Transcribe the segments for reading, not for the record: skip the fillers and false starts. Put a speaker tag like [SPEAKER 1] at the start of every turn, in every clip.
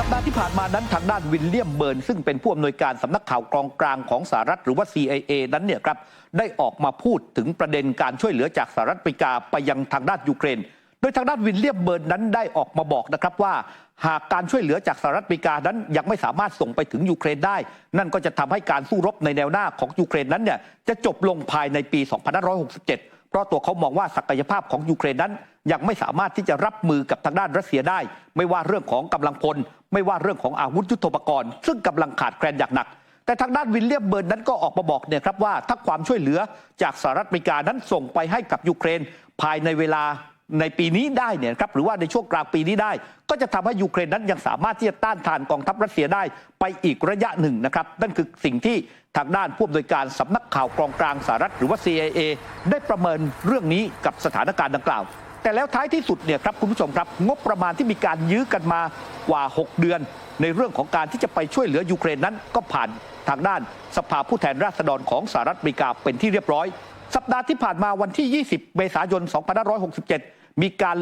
[SPEAKER 1] ปดาห์ที่ผ่านมานั้นทางด้านวิลเลียมเบิร์นซึ่งเป็นผู้อำนวยการสำนักข่าวกองกลางของสหรัฐหรือว่า CIA นั้นเนี่ยครับได้ออกมาพูดถึงประเด็นการช่วยเหลือจากสหรัฐอเมริกาไปยังทางด้านยูเครนโดยทางด้านวิลเลียมเบิร์นนั้นได้ออกมาบอกนะครับว่าหากการช่วยเหลือจากสหรัฐอเมริกานั้นยังไม่สามารถส่งไปถึงยูเครนได้นั่นก็จะทำให้การสู้รบในแนวหน้าของยูเครนนั้นเนี่ยจะจบลงภายในปี 2567 เพราะตัวเขามองว่าศักยภาพของยูเครนนั้นยังไม่สามารถที่จะรับมือกับทางด้านรัสเซียได้ไม่ว่าเรื่องของกำลังพลไม่ว่าเรื่องของอาวุธยุทโธปกรณ์ซึ่งกำลังขาดแคลนอย่างหนักแต่ทางด้านวิลเลียมเบิร์นนั้นก็ออกมาบอกเนี่ยครับว่าถ้าความช่วยเหลือจากสหรัฐอเมริกานั้นส่งไปให้กับยูเครนภายในเวลาในปีนี้ได้เนี่ยครับหรือว่าในช่วงกลางปีนี้ได้ก็จะทำให้ยูเครนนั้นยังสามารถที่จะต้านทานกองทัพรัสเซียได้ไปอีกระยะหนึ่งนะครับนั่นคือสิ่งที่ทางด้านผู้อำนวยการสำนักข่าวกองกลางสหรัฐหรือว่า CIA ได้ประเมินเรื่องนี้กับสถานการณ์ดังกล่าวแต่แล้วท้ายที่สุดเนี่ยครับคุณผู้ชมครับงบประมาณที่มีการยื้อกันมากว่า6 เดือนในเรื่องของการที่จะไปช่วยเหลือยูเครนนั้นก็ผ่านทางด้านสภาผู้แทนราษฎรของสหรัฐอเมริกาเป็นที่เรียบร้อยสัปดาห์ที่ผ่านมาวันที่ 20 เมษายน 2567 มีการ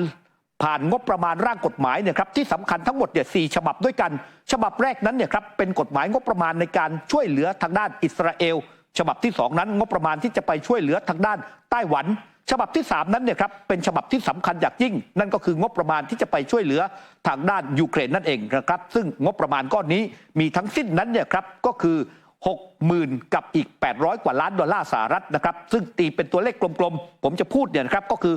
[SPEAKER 1] ผ่านงบประมาณร่างกฎหมายเนี่ยครับที่สำคัญทั้งหมดเนี่ย4 ฉบับด้วยกันฉบับแรกนั้นเนี่ยครับเป็นกฎหมายงบประมาณในการช่วยเหลือทางด้านอิสราเอลฉบับที่2นั้นงบประมาณที่จะไปช่วยเหลือทางด้านไต้หวันฉบับที่3นั้นเนี่ยครับเป็นฉบับที่สำคัญอย่างยิ่งนั่นก็คืองบประมาณที่จะไปช่วยเหลือทางด้านยูเครนนั่นเองนะครับซึ่งงบประมาณก้อนนี้มีทั้งสิ้นนั้นเนี่ยครับก็คือ60,000กับอีก800กว่าล้านดอลลาร์สหรัฐนะครับซึ่งตีเป็นตัวเลขกลมๆผมจะพูดเนี่ยนะครับก็คือ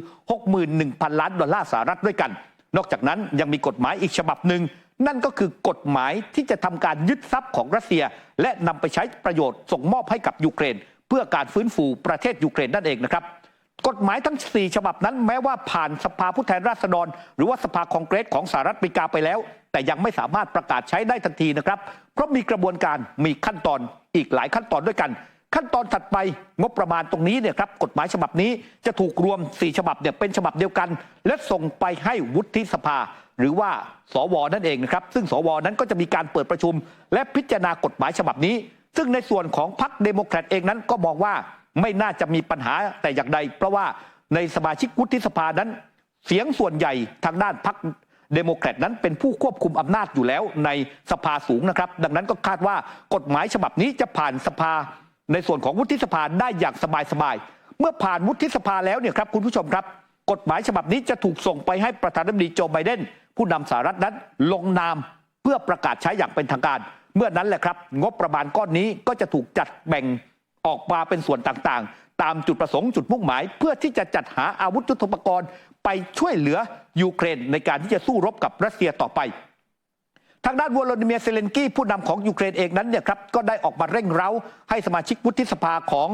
[SPEAKER 1] 61,000 ล้านดอลลาร์สหรัฐด้วยกันนอกจากนั้นยังมีกฎหมายอีกฉบับหนึ่งนั่นก็คือกฎหมายที่จะทำการยึดทรัพย์ของรัสเซียและนำไปใช้ประโยชน์ส่งมอบให้กับยูเครนเพื่อการฟื้นฟูประเทศยูเครนนั่นเองนะครับกฎหมายทั้ง4 ฉบับนั้นแม้ว่าผ่านสภาผู้แทนราษฎรหรือว่าสภาคองเกรสของสหรัฐอเมริกาไปแล้วแต่ยังไม่สามารถประกาศใช้ได้ทันทีนะครับเพราะมีกระบวนการมีขั้นตอนอีกหลายขั้นตอนด้วยกันขั้นตอนถัดไปงบประมาณตรงนี้เนี่ยครับกฎหมายฉบับนี้จะถูกรวม4 ฉบับเนี่ยเป็นฉบับเดียวกันและส่งไปให้วุฒิสภาหรือว่าสวนั่นเองนะครับซึ่งสวนั้นก็จะมีการเปิดประชุมและพิจารณากฎหมายฉบับนี้ซึ่งในส่วนของพรรคเดโมแครตเองนั้นก็มองว่าไม่น่าจะมีปัญหาแต่อย่างใดเพราะว่าในสมาชิกวุฒิสภานั้นเสียงส่วนใหญ่ทางด้านพรรคเดโมแครตนั้นเป็นผู้ควบคุมอำนาจอยู่แล้วในสภาสูงนะครับดังนั้นก็คาดว่ากฎหมายฉบับนี้จะผ่านสภาในส่วนของวุฒิสภาได้อย่างสบายๆเมื่อผ่านวุฒิสภาแล้วเนี่ยครับคุณผู้ชมครับกฎหมายฉบับนี้จะถูกส่งไปให้ประธานาธิบดีโจไบเดนผู้นำสหรัฐนั้นลงนามเพื่อประกาศใช้อย่างเป็นทางการเมื่อนั้นแหละครับงบประมาณก้อนนี้ก็จะถูกจัดแบ่งออกมาเป็นส่วนต่างๆตามจุดประสงค์จุดมุ่งหมายเพื่อที่จะจัดหาอาวุธยุทโธปกรณ์ไปช่วยเหลือยูเครนในการที่จะสู้รบกับรัสเซียต่อไปทางด้านวโลดิเมียร์เซเลนกี้ผู้นำของยูเครนเองนั้นเนี่ยครับก็ได้ออกมาเร่งเร้าให้สมาชิกวุฒิสภาของ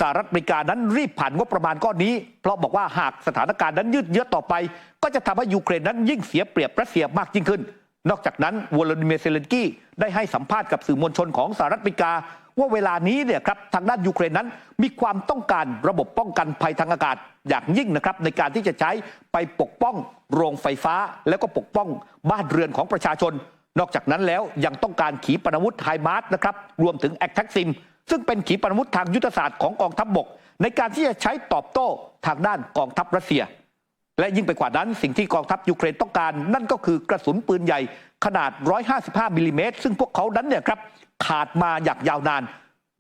[SPEAKER 1] สหรัฐอเมริกานั้นรีบผ่านงบประมาณก้อนนี้เพราะบอกว่าหากสถานการณ์นั้นยืดเยื้อต่อไปก็จะทำให้ยูเครนนั้นยิ่งเสียเปรียบรัสเซียมากยิ่งขึ้นนอกจากนั้นวโลดิเมียร์เซเลนกี้ได้ให้สัมภาษณ์กับสื่อมวลชนของสหรัฐอเมริกาว่าเวลานี้เนี่ยครับทางด้านยูเครนนั้นมีความต้องการระบบป้องกันภัยทางอากาศอย่างยิ่งนะครับในการที่จะใช้ไปปกป้องโรงไฟฟ้าแล้วก็ปกป้องบ้านเรือนของประชาชนนอกจากนั้นแล้วยังต้องการขีปนาวุธไฮมาร์สนะครับรวมถึงแอคแท็กซิมซึ่งเป็นขีปนาวุธทางยุทธศาสตร์ของกองทัพบกในการที่จะใช้ตอบโต้ทางด้านกองทัพรัสเซียและยิ่งไปกว่านั้นสิ่งที่กองทัพยูเครนต้องการนั่นก็คือกระสุนปืนใหญ่ขนาด155มิลลิเมตรซึ่งพวกเขานั้นเนี่ยครับขาดมาอย่างยาวนาน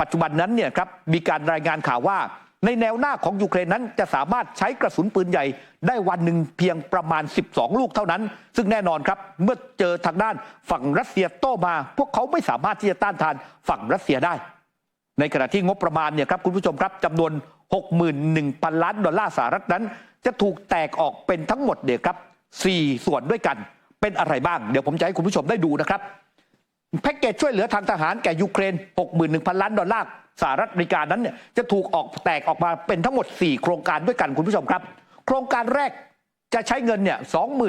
[SPEAKER 1] ปัจจุบันนั้นเนี่ยครับมีการรายงานข่าวว่าในแนวหน้าของยูเครนนั้นจะสามารถใช้กระสุนปืนใหญ่ได้วันหนึ่งเพียงประมาณ12 ลูกเท่านั้นซึ่งแน่นอนครับเมื่อเจอทางด้านฝั่งรัสเซียโต้มาพวกเขาไม่สามารถที่จะต้านทานฝั่งรัสเซียได้ในขณะที่งบประมาณเนี่ยครับคุณผู้ชมครับจำนวน 61,000 ล้านดอลลาร์สหรัฐนั้นจะถูกแตกออกเป็นทั้งหมดเดี๋ยวครับ4 ส่วนด้วยกันเป็นอะไรบ้างเดี๋ยวผมจะให้คุณผู้ชมได้ดูนะครับแพ็กเกจช่วยเหลือทางทหารแก่ยูเครน 61,000 ล้านดอลลาร์สหรัฐอเมริกานั้นเนี่ยจะถูกแตกออกมาเป็นทั้งหมด4 โครงการด้วยกันคุณผู้ชมครับโครงการแรกจะใช้เงินเนี่ย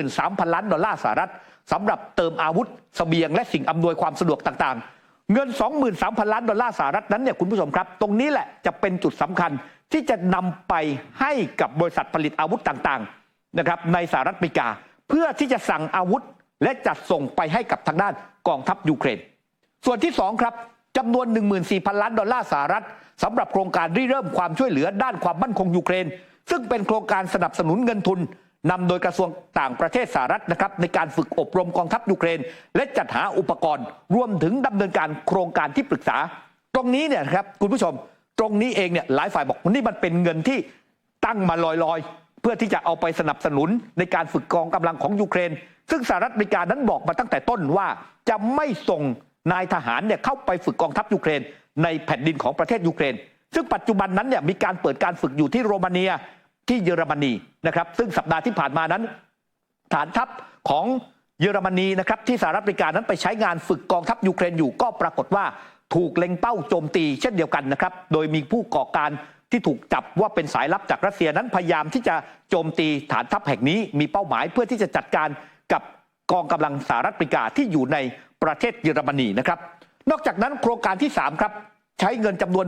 [SPEAKER 1] 23,000 ล้านดอลลาร์สหรัฐสำหรับเติมอาวุธเสบียงและสิ่งอำนวยความสะดวกต่างๆเงิน 23,000 ล้านดอลลาร์สหรัฐนั้นเนี่ยคุณผู้ชมครับตรงนี้แหละจะเป็นจุดสำคัญที่จะนำไปให้กับบริษัทผลิตอาวุธต่างๆนะครับในสหรัฐอเมริกาเพื่อที่จะสั่งอาวุธและจัดส่งไปให้กับทางด้านกองทัพยูเครนส่วนที่2ครับจำนวน 14,000 ล้านดอลลาร์สหรัฐสำหรับโครงการริเริ่มความช่วยเหลือด้านความมั่นคงยูเครนซึ่งเป็นโครงการสนับสนุนเงินทุน นำโดยกระทรวงต่างประเทศสหรัฐนะครับในการฝึกอบรมกองทัพยูเครนและจัดหาอุปกรณ์รวมถึงดำเนินการโครงการที่ปรึกษาตรงนี้เนี่ยครับคุณผู้ชมตรงนี้เองเนี่ยหลายฝ่ายบอกนี่มันเป็นเงินที่ตั้งมาลอยๆเพื่อที่จะเอาไปสนับสนุนในการฝึกกองกำลังของยูเครนซึ่งสหรัฐอเมริกานั้นบอกมาตั้งแต่ต้นว่าจะไม่ส่งนายทหารเนี่ยเข้าไปฝึกกองทัพยูเครนในแผ่นดินของประเทศยูเครนซึ่งปัจจุบันนั้นเนี่ยมีการเปิดการฝึกอยู่ที่โรมาเนียที่เยอรมนีนะครับซึ่งสัปดาห์ที่ผ่านมานั้นฐานทัพของเยอรมนีนะครับที่สหรัฐอเมริกานั้นไปใช้งานฝึกกองทัพยูเครนอยู่ก็ปรากฏว่าถูกเล็งเป้าโจมตีเช่นเดียวกันนะครับโดยมีผู้ก่อการที่ถูกจับว่าเป็นสายลับจากรัสเซียนั้นพยายามที่จะโจมตีฐานทัพแห่งนี้มีเป้าหมายเพื่อที่จะจัดการกับกองกำลังสหรัฐอเมริกาที่อยู่ในประเทศเยอรมนีนะครับนอกจากนั้นโครงการที่3ครับใช้เงินจำนวน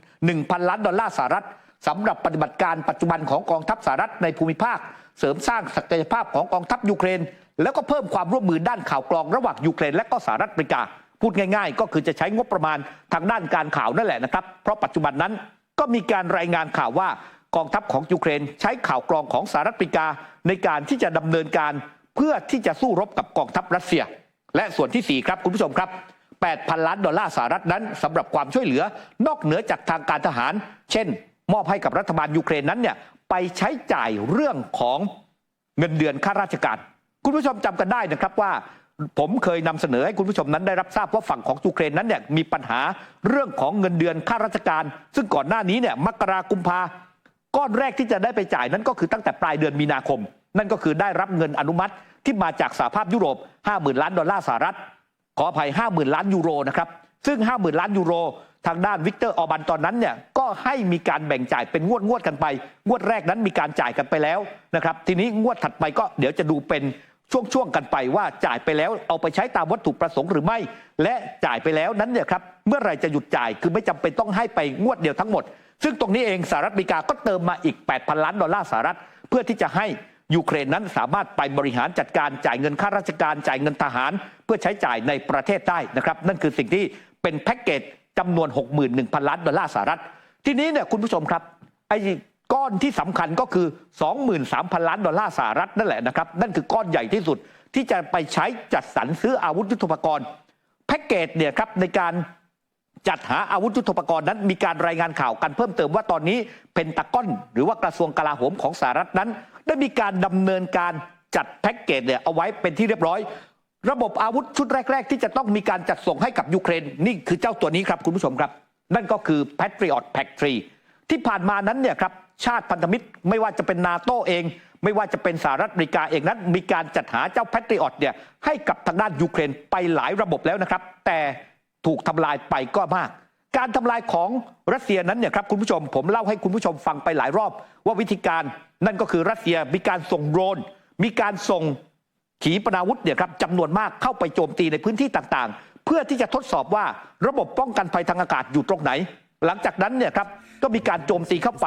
[SPEAKER 1] 11,000 ล้านดอลลาร์สหรัฐสำหรับปฏิบัติการปัจจุบันของกองทัพสหรัฐในภูมิภาคเสริมสร้างศักยภาพของกองทัพยูเครนแล้วก็เพิ่มความร่วมมือด้านข่าวกรองระหว่างยูเครนและก็สหรัฐอเมริกาพูดง่ายๆก็คือจะใช้งบประมาณทางด้านการข่าวนั่นแหละนะครับเพราะปัจจุบันนั้นก็มีการรายงานข่าวว่ากองทัพของยูเครนใช้ข่าวกรองของสหรัฐอเมริกาในการที่จะดำเนินการเพื่อที่จะสู้รบกับกองทัพรัสเซียและส่วนที่4ครับคุณผู้ชมครับ 8,000 ล้านดอลลาร์สหรัฐนั้นสำหรับความช่วยเหลือนอกเหนือจากทางการทหารเช่นมอบให้กับรัฐบาลยูเครนนั้นเนี่ยไปใช้จ่ายเรื่องของเงินเดือนข้าราชการคุณผู้ชมจำกันได้นะครับว่าผมเคยนำเสนอให้คุณผู้ชมนั้นได้รับทราบว่าฝั่งของยูเครนนั้นเนี่ยมีปัญหาเรื่องของเงินเดือนข้าราชการซึ่งก่อนหน้านี้เนี่ยมกราคมกุมภาก้อนแรกที่จะได้ไปจ่ายนั้นก็คือตั้งแต่ปลายเดือนมีนาคมนั่นก็คือได้รับเงินอนุมัติที่มาจากสหภาพยุโรป 50,000 ล้านดอลลาร์สหรัฐขออภัย 50,000 ล้านยูโรนะครับซึ่ง 50,000 ล้านยูโรทางด้านวิกเตอร์ออบันตอนนั้นเนี่ยก็ให้มีการแบ่งจ่ายเป็นงวดกันไปงวดแรกนั้นมีการจ่ายกันไปแล้วนะครับทีนี้งวดถัดไปก็เดี๋ยวจะดูเป็นช่วงกันไปว่าจ่ายไปแล้วเอาไปใช้ตามวัตถุประสงค์หรือไม่และจ่ายไปแล้วนั้นเนี่ยครับเมื่อไหร่จะหยุดจ่ายคือไม่จำเป็นต้องให้ไปงวดเดียวทั้งหมดซึ่งตรงนี้เองสหรัฐอเมริกาก็เติมมาอีก 8,000 ล้านดอลลาร์สหรัฐเพื่อที่จะให้ยูเครนนั้นสามารถไปบริหารจัดการจ่ายเงินข้าราชการจ่ายเงินทหารเพื่อใช้จ่ายในประเทศได้นะครับนั่นคือสิ่งที่เป็นแพ็กเกจจำนวน 61,000 ล้านดอลลาร์สหรัฐทีนี้เนี่ยคุณผู้ชมครับไอ้ก้อนที่สำคัญก็คือ 23,000 ล้านดอลลาร์สหรัฐนั่นแหละนะครับนั่นคือก้อนใหญ่ที่สุดที่จะไปใช้จัดสรรซื้ออาวุธยุทโธปกรณ์แพ็กเกจเนี่ยครับในการจัดหาอาวุธยุทโธปกรณ์นั้นมีการรายงานข่าวกันเพิ่มเติมว่าตอนนี้เพนตากอนหรือว่ากระทรวงกลาโหมของสหรัฐนั้นได้มีการดำเนินการจัดแพ็กเกจเนี่ยเอาไว้เป็นที่เรียบร้อยระบบอาวุธชุดแรกๆที่จะต้องมีการจัดส่งให้กับยูเครนนี่คือเจ้าตัวนี้ครับคุณผู้ชมครับนั่นก็คือ Patriot Pack 3ที่ผ่านมานั้นเนี่ยครับชาติพันธมิตรไม่ว่าจะเป็นนาโต้เองไม่ว่าจะเป็นสหรัฐอเมริกาเองนั้นมีการจัดหาเจ้า Patriot เนี่ยให้กับทางด้านยูเครนไปหลายระบบแล้วนะครับแต่ถูกทำลายไปก็มากการทำลายของรัสเซียนั้นเนี่ยครับคุณผู้ชมผมเล่าให้คุณผู้ชมฟังไปหลายรอบว่าวิธีการนั่นก็คือรัสเซียมีการส่งโดรนมีการส่งขีปนาวุธเนี่ยครับจำนวนมากเข้าไปโจมตีในพื้นที่ต่างๆเพื่อที่จะทดสอบว่าระบบป้องกันภัยทางอากาศอยู่ตรงไหนหลังจากนั้นเนี่ยครับก็มีการโจมตีเข้าไป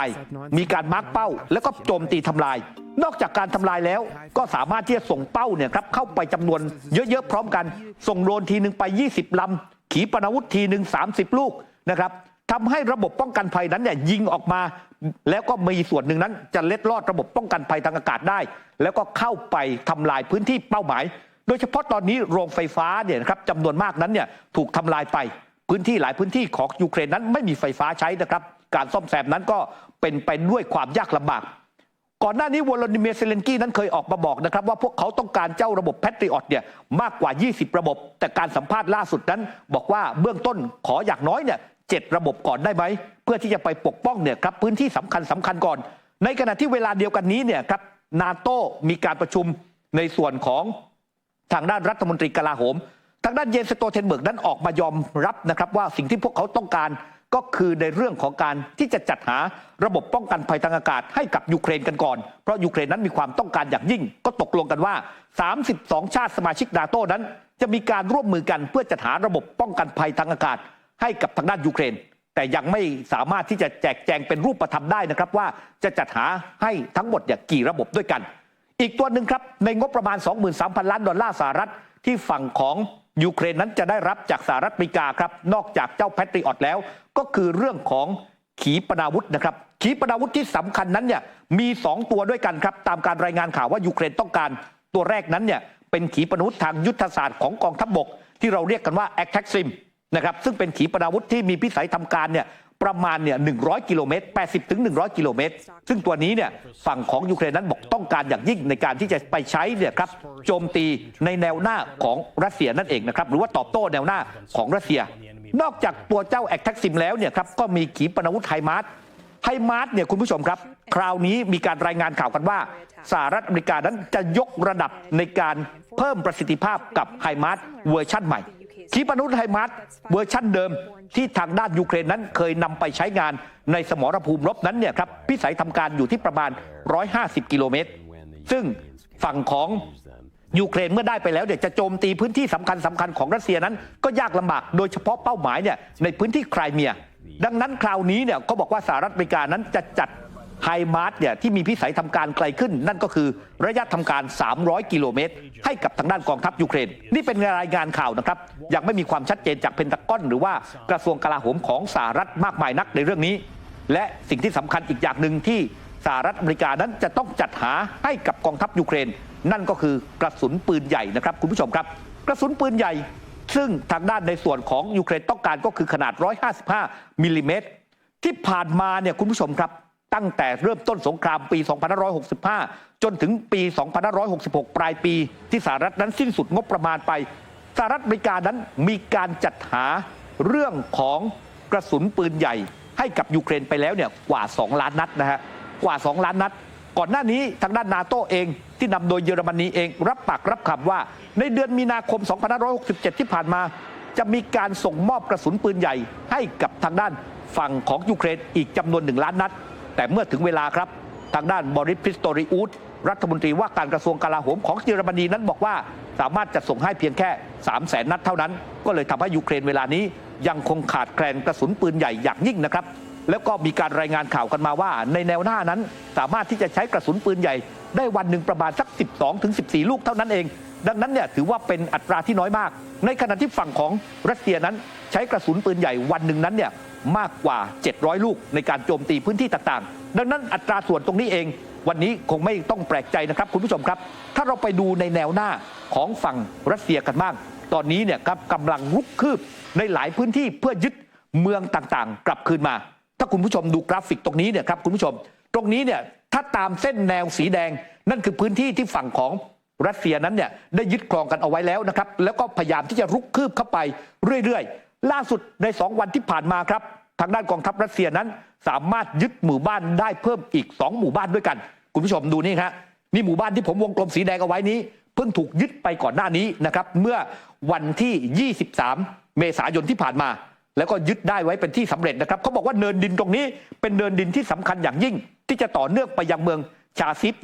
[SPEAKER 1] มีการมาร์กเป้าแล้วก็โจมตีทำลายนอกจากการทำลายแล้วก็สามารถที่จะส่งเป้าเนี่ยครับเข้าไปจำนวนเยอะๆพร้อมกันส่งโดรนทีนึงไป20 ลำขีปนาวุธทีนึง30 ลูกนะครับทำให้ระบบป้องกันภัยนั้นเนี่ยยิงออกมาแล้วก็มีส่วนหนึ่งนั้นจะเล็ดลอดระบบป้องกันภัยทางอากาศได้แล้วก็เข้าไปทำลายพื้นที่เป้าหมายโดยเฉพาะตอนนี้โรงไฟฟ้าเนี่ยนะครับจำนวนมากนั้นเนี่ยถูกทำลายไปพื้นที่หลายพื้นที่ของยูเครนนั้นไม่มีไฟฟ้าใช้นะครับการซ่อมแซมนั้นก็เป็นไปด้วยความยากลำบากก่อนหน้านี้วโลดิเมียร์เซเลนสกี้นั้นเคยออกมาบอกนะครับว่าพวกเขาต้องการเจ้าระบบแพทริออตเนี่ยมากกว่า20 ระบบแต่การสัมภาษณ์ล่าสุดนั้นบอกว่าเบื้องต้นขออย่างน้อยเนี่ย7 ระบบก่อนได้ไหมเพื่อที่จะไปปกป้องเนี่ยครับพื้นที่สำคัญก่อนในขณะที่เวลาเดียวกันนี้เนี่ยครับนาโต้มีการประชุมในส่วนของทางด้านรัฐมนตรีกลาโหมทางด้านเยนสโตเทนเบิร์กนั้นออกมายอมรับนะครับว่าสิ่งที่พวกเขาต้องการก็คือในเรื่องของการที่จะจัดหาระบบป้องกันภัยทางอากาศให้กับยูเครนกันก่อนเพราะยูเครนนั้นมีความต้องการอย่างยิ่งก็ตกลงกันว่า32 ชาติสมาชิกนาโต้นั้นจะมีการร่วมมือกันเพื่อจัดหาระบบป้องกันภัยทางอากาศให้กับทางด้านยูเครนแต่ยังไม่สามารถที่จะแจกแจงเป็นรูปธรรมได้นะครับว่าจะจัดหาให้ทั้งหมดกี่ระบบด้วยกันอีกตัวหนึ่งครับในงบประมาณ 23,000 ล้านดอลลาร์สหรัฐที่ฝั่งของยูเครนนั้นจะได้รับจากสหรัฐอเมริกาครับนอกจากเจ้าแพทริออตแล้วก็คือเรื่องของขีปนาวุธนะครับ ขีปนาวุธที่สำคัญนั้นเนี่ยมี2ตัวด้วยกันครับตามการรายงานข่าวว่ายูเครนต้องการตัวแรกนั้นเนี่ยเป็นขีปนาวุธทางยุทธศาสตร์ของกองทัพบกที่เราเรียกกันว่า ATACMS นะครับซึ่งเป็นขีปนาวุธที่มีพิสัยทำการเนี่ยประมาณเนี่ย100 กิโลเมตร80 ถึง 100 กิโลเมตรซึ่งตัวนี้เนี่ยฝั่งของยูเครนนั้นบอกต้องการอย่างยิ่งในการที่จะไปใช้เนี่ยครับโจมตีในแนวหน้าของรัสเซียนั่นเองนะครับหรือว่าตอบโต้แนวหน้าของรัสเซียนอกจากตัวเจ้าATACMSแล้วเนี่ยครับก็มีขีปนาวุธไฮมาร์สเนี่ยคุณผู้ชมครับคราวนี้มีการรายงานข่าวกันว่าสหรัฐอเมริกานั้นจะยกระดับในการเพิ่มประสิทธิภาพกับไฮมาร์สเวอร์ชั่นใหม่ขีปนาวุธไฮมาร์สเวอร์ชั่นเดิมที่ทางด้านยูเครนนั้นเคยนำไปใช้งานในสมรภูมิรบนั้นเนี่ยครับพิสัยทำการอยู่ที่ประมาณ150 กิโลเมตรซึ่งฝั่งของยูเครนเมื่อได้ไปแล้วจะโจมตีพื้นที่สำคัญของรัสเซียนั้นก็ยากลำบากโดยเฉพาะเป้าหมายเนี่ยในพื้นที่ไครเมียดังนั้นคราวนี้เนี่ยเขาบอกว่าสหรัฐอเมริกานั้นจะจัดไฮมาร์สเนี่ยที่มีพิสัยทำการไกลขึ้นนั่นก็คือระยะทำการ300 กิโลเมตรให้กับทางด้านกองทัพยูเครนนี่เป็นรายงานข่าวนะครับยังไม่มีความชัดเจนจากเพนทากอนหรือว่ากระทรวงกลาโหมของสหรัฐมากมายนักในเรื่องนี้และสิ่งที่สำคัญอีกอย่างหนึ่งที่สหรัฐอเมริกานั้นจะต้องจัดหาให้กับกองทัพยูเครนนั่นก็คือกระสุนปืนใหญ่นะครับคุณผู้ชมครับกระสุนปืนใหญ่ซึ่งทางด้านในส่วนของยูเครนต้องการก็คือขนาด155 มิลลิเมตรที่ผ่านมาเนี่ยคุณผู้ชมครับตั้งแต่เริ่มต้นสงครามปี 2565 จนถึงปี 2566 ปลายปีที่สหรัฐนั้นสิ้นสุดงบประมาณไปสหรัฐอเมริกานั้นมีการจัดหาเรื่องของกระสุนปืนใหญ่ให้กับยูเครนไปแล้วเนี่ยกว่า 2 ล้านนัดนะฮะกว่า 2 ล้านนัดก่อนหน้านี้ทางด้านนาโต้เองที่นำโดยเยอรมนีเองรับปากรับคำว่าในเดือนมีนาคม 2567 ที่ผ่านมาจะมีการส่งมอบกระสุนปืนใหญ่ให้กับทางด้านฝั่งของยูเครนอีกจำนวน1 ล้านนัดแต่เมื่อถึงเวลาครับทางด้านบอริส พิสโตริอูสรัฐมนตรีว่าการกระทรวงกลาโหมของเยอรมนีนั้นบอกว่าสามารถจะส่งให้เพียงแค่ 300,000 นัดเท่านั้นก็เลยทำให้ยูเครนเวลานี้ยังคงขาดแคลนกระสุนปืนใหญ่อย่างยิ่งนะครับแล้วก็มีการรายงานข่าวกันมาว่าในแนวหน้านั้นสามารถที่จะใช้กระสุนปืนใหญ่ได้วันหนึ่งประมาณสัก 12-14 ลูกเท่านั้นเองดังนั้นเนี่ยถือว่าเป็นอัตราที่น้อยมากในขณะที่ฝั่งของรัสเซียนั้นใช้กระสุนปืนใหญ่วันหนึ่งนั้นเนี่ยมากกว่า700 ลูกในการโจมตีพื้นที่ต่างๆดังนั้นอัตราส่วนตรงนี้เองวันนี้คงไม่ต้องแปลกใจนะครับคุณผู้ชมครับถ้าเราไปดูในแนวหน้าของฝั่งรัสเซียกันบ้างตอนนี้เนี่ยครับกำลังรุกคืบในหลายพื้นที่เพื่อยึดเมืองต่างๆกลับคืนมาถ้าคุณผู้ชมดูกราฟิกตรงนี้เนี่ยครับคุณผู้ชมตรงนี้เนี่ยถ้าตามเส้นแนวสีแดงนั่นคือพื้นที่ที่ฝั่งของรัสเซียนั้นเนี่ยได้ยึดครองกันเอาไว้แล้วนะครับแล้วก็พยายามที่จะรุกคืบเข้าไปเรื่อยๆล่าสุดใน2 วันที่ผ่านมาครับทางด้านกองทัพรัสเซียนั้นสามารถยึดหมู่บ้านได้เพิ่มอีก2 หมู่บ้านด้วยกันคุณผู้ชมดูนี่ครับนี่หมู่บ้านที่ผมวงกลมสีแดงเอาไว้นี้เพิ่งถูกยึดไปก่อนหน้านี้นะครับเมื่อวันที่ 23 เมษายนที่ผ่านมาแล้วก็ยึดได้ไว้เป็นที่สำเร็จนะครับเขาบอกว่าเนินดินตรงนี้เป็นเนินดินที่สำคัญอย่างยิ่งที่จะต่อเนื่องไปยังเมืองชาซิฟ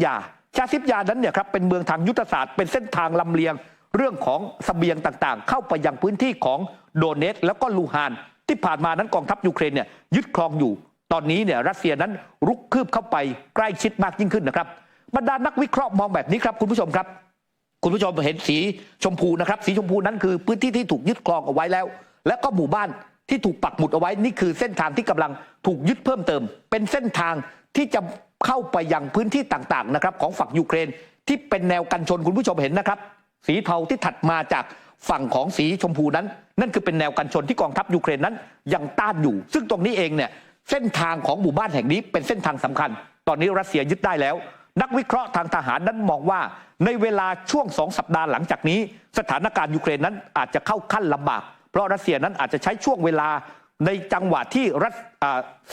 [SPEAKER 1] ยานั้นเนี่ยครับเป็นเมืองทางยุทธศาสตร์เป็นเส้นทางลำเลียงเรื่องของเสบียงต่างๆเข้าไปยังพื้นที่ของโดเนตแล้วก็ลูฮานที่ผ่านมานั้นกองทัพยูเครนเนี่ยยึดครองอยู่ตอนนี้เนี่ยรัสเซียนั้นรุกคืบเข้าไปใกล้ชิดมากยิ่งขึ้นนะครับบรรดานักวิเคราะห์มองแบบนี้ครับคุณผู้ชมครับคุณผู้ชมเห็นสีชมพูนะครับสีชมพูนั้นคือพื้นที่ที่ถูกยึดครองเอาไว้แล้วและก็หมู่บ้านที่ถูกปักหมุดเอาไว้นี่คือเส้นทางที่กำลังถูกยึดเพิ่มเติมเป็นเส้นทางที่จะเข้าไปยังพื้นที่ต่างๆนะครับของฝั่งยูเครนที่เป็นแนวกันชนคุณผู้ชมเห็นนะครับสีเทาที่ถัดมาจากฝั่งของสีชมพูนั้นนั่นคือเป็นแนวกันชนที่กองทัพยูเครนนั้นยังต้านอยู่ซึ่งตรงนี้เองเนี่ยเส้นทางของหมู่บ้านแห่งนี้เป็นเส้นทางสำคัญตอนนี้รัสเซียยึดได้แล้วนักวิเคราะห์ทางทหารนั้นมองว่าในเวลาช่วง2 สัปดาห์หลังจากนี้สถานการณ์ยูเครนนั้นอาจจะเข้าขั้นลำบากเพราะรัสเซียนั้นอาจจะใช้ช่วงเวลาในจังหวะที่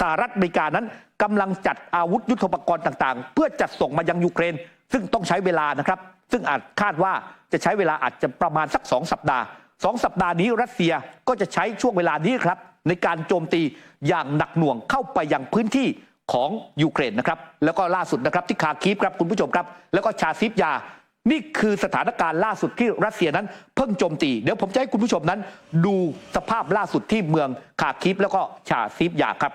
[SPEAKER 1] สหรัฐอเมริกานั้นกำลังจัดอาวุธยุทโธปกรณ์ต่างๆเพื่อจัดส่งมายังยูเครนซึ่งต้องใช้เวลานะครับซึ่งอาจคาดว่าจะใช้เวลาอาจจะประมาณสัก2 สัปดาห์2 สัปดาห์นี้รัสเซียก็จะใช้ช่วงเวลานี้ครับในการโจมตีอย่างหนักหน่วงเข้าไปยังพื้นที่ของยูเครนนะครับแล้วก็ล่าสุดนะครับที่คาคีฟครับคุณผู้ชมครับแล้วก็ชาซิฟยานี่คือสถานการณ์ล่าสุดที่รัสเซียนั้นเพิ่งโจมตีเดี๋ยวผมจะให้คุณผู้ชมนั้นดูสภาพล่าสุดที่เมืองคาคีฟแล้วก็ชาซิฟยาครับ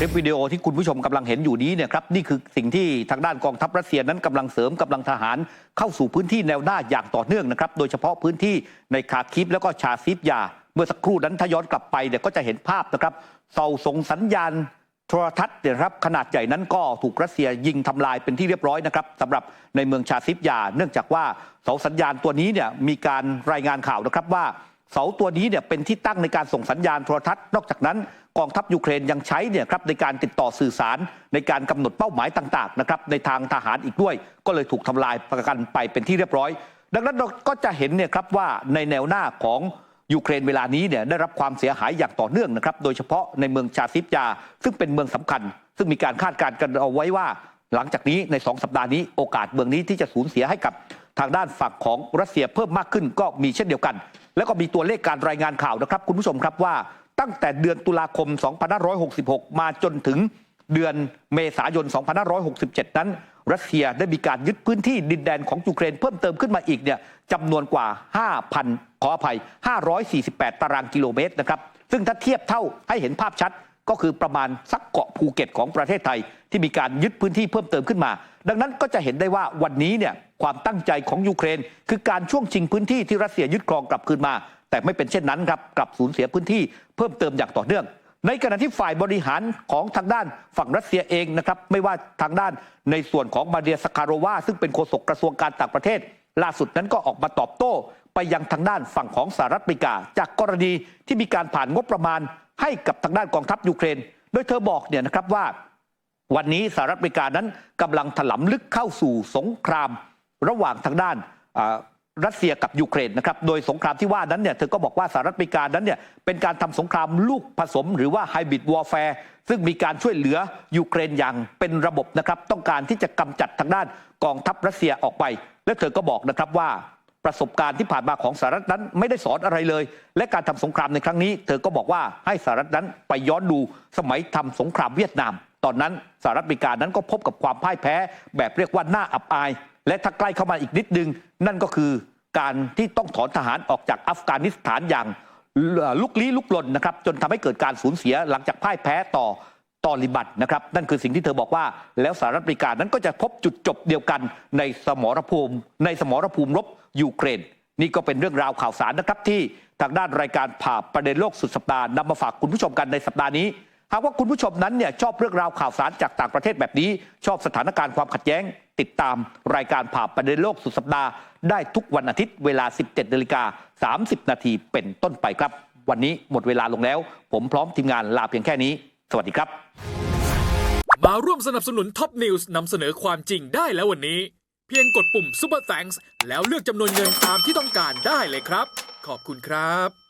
[SPEAKER 1] ปวิดีโอที่คุณผู้ชมกำลังเห็นอยู่นี้เนี่ยครับนี่คือสิ่งที่ทางด้านกองทัพรัสเซียนั้นกำลังเสริมกำลังทหารเข้าสู่พื้นที่แนวหน้าอย่างต่อเนื่องนะครับโดยเฉพาะพื้นที่ในคาคิฟแล้วก็ชาซิฟยาเมื่อสักครู่นั้นถ้าย้อนกลับไปเนี่ยก็จะเห็นภาพนะครับเสาส่งสัญญาณโทรทัศน์เนี่ยครับขนาดใหญ่นั้นก็ถูกรัสเซียยิงทำลายเป็นที่เรียบร้อยนะครับสำหรับในเมืองชาซิฟยาเนื่องจากว่าเสาสัญญาณตัวนี้เนี่ยมีการรายงานข่าวนะครับว่าเสาตัวนี้เนี่ยเป็นที่ตั้งในการส่งสัญญาณโทรทัศน์นอกจากนั้นกองทัพยูเครนยังใช้เนี่ยครับในการติดต่อสื่อสารในการกำหนดเป้าหมายต่างๆนะครับในทางทหารอีกด้วยก็เลยถูกทำลายประกันไปเป็นที่เรียบร้อยดังนั้นเราก็จะเห็นเนี่ยครับว่าในแนวหน้าของยูเครนเวลานี้เนี่ยได้รับความเสียหายอย่างต่อเนื่องนะครับโดยเฉพาะในเมืองชาซิฟยาซึ่งเป็นเมืองสำคัญซึ่งมีการคาดการณ์กันเอาไว้ว่าหลังจากนี้ใน2 สัปดาห์นี้โอกาสเมืองนี้ที่จะสูญเสียให้กับทางด้านฝั่งของรัสเซียเพิ่มมากขึ้นก็มีเช่นเดียวกันแล้วก็มีตัวเลขการรายงานข่าวนะครับคุณผู้ชมครับว่าตั้งแต่เดือนตุลาคม 2566 มาจนถึงเดือนเมษายน 2567 นั้นรัสเซียได้มีการยึดพื้นที่ดินแดนของยูเครนเพิ่มเติมขึ้นมาอีกเนี่ยจำนวนกว่า 548 ตารางกิโลเมตรนะครับซึ่งถ้าเทียบเท่าให้เห็นภาพชัดก็คือประมาณสักเกาะภูเก็ตของประเทศไทยที่มีการยึดพื้นที่เพิ่มเติมขึ้นมาดังนั้นก็จะเห็นได้ว่าวันนี้เนี่ยความตั้งใจของยูเครนคือการช่วงชิงพื้นที่ที่รัสเซียยึดครองกลับคืนมาแต่ไม่เป็นเช่นนั้นครับกลับสูญเสียพื้นที่เพิ่มเติมอย่างต่อเนื่องในขณะที่ฝ่ายบริหารของทางด้านฝั่งรัสเซียเองนะครับไม่ว่าทางด้านในส่วนของมาเรียสคาโรวาซึ่งเป็นโฆษกกระทรวงการต่างประเทศล่าสุดนั้นก็ออกมาตอบโต้ไปยังทางด้านฝั่งของสหรัฐอเมริกาจากกรณีที่มีการผ่านงบประมาณให้กับทางด้านกองทัพยูเครนโดยเธอบอกเนี่ยนะครับว่าวันนี้สหรัฐอเมริกานั้นกำลังถลำลึกเข้าสู่สงครามระหว่างทางด้านรัสเซียกับยูเครนนะครับโดยสงครามที่ว่านั้นเนี่ยเธอก็บอกว่าสหรัฐอเมริกานั้นเนี่ยเป็นการทำสงครามลูกผสมหรือว่าไฮบริดวอร์แฟร์ซึ่งมีการช่วยเหลือยูเครนอย่างเป็นระบบนะครับต้องการที่จะกำจัดทางด้านกองทัพรัสเซียออกไปและเธอก็บอกนะครับว่าประสบการณ์ที่ผ่านมาของสหรัฐนั้นไม่ได้สอนอะไรเลยและการทำสงครามในครั้งนี้เธอก็บอกว่าให้สหรัฐนั้นไปย้อนดูสมัยทำสงครามเวียดนามตอนนั้นสหรัฐอเมริกานั้นก็พบกับความพ่ายแพ้แบบเรียกว่าน่าอับอายและถ้าใกล้เข้ามาอีกนิดนึงนั่นก็คือการที่ต้องถอนทหารออกจากอัฟกานิสถานอย่างลุกลี้ลุกลนนะครับจนทำให้เกิดการสูญเสียหลังจากพ่ายแพ้ต่อตอลิบันนะครับนั่นคือสิ่งที่เธอบอกว่าแล้วสหรัฐอเมริกานั้นก็จะพบจุดจบเดียวกันในสมรภูมิรบยูเครนนี่ก็เป็นเรื่องราวข่าวสารนะครับที่ทางด้านรายการผ่าประเด็นโลกสุดสัปดาห์นำมาฝากคุณผู้ชมกันในสัปดาห์นี้หากว่าคุณผู้ชมนั้นเนี่ยชอบเรื่องราวข่าวสารจากต่างประเทศแบบนี้ชอบสถานการณ์ความขัดแย้งติดตามรายการผ่าประเด็นโลกสุดสัปดาห์ได้ทุกวันอาทิตย์เวลา 17:30 นาทีเป็นต้นไปครับวันนี้หมดเวลาลงแล้วผมพร้อมทีมงานลาเพียงแค่นี้สวัสดีครับ
[SPEAKER 2] มาร่วมสนับสนุนท็อปนิวส์นำเสนอความจริงได้แล้ววันนี้เพียงกดปุ่ม Super Thanks แล้วเลือกจำนวนเงินตามที่ต้องการได้เลยครับขอบคุณครับ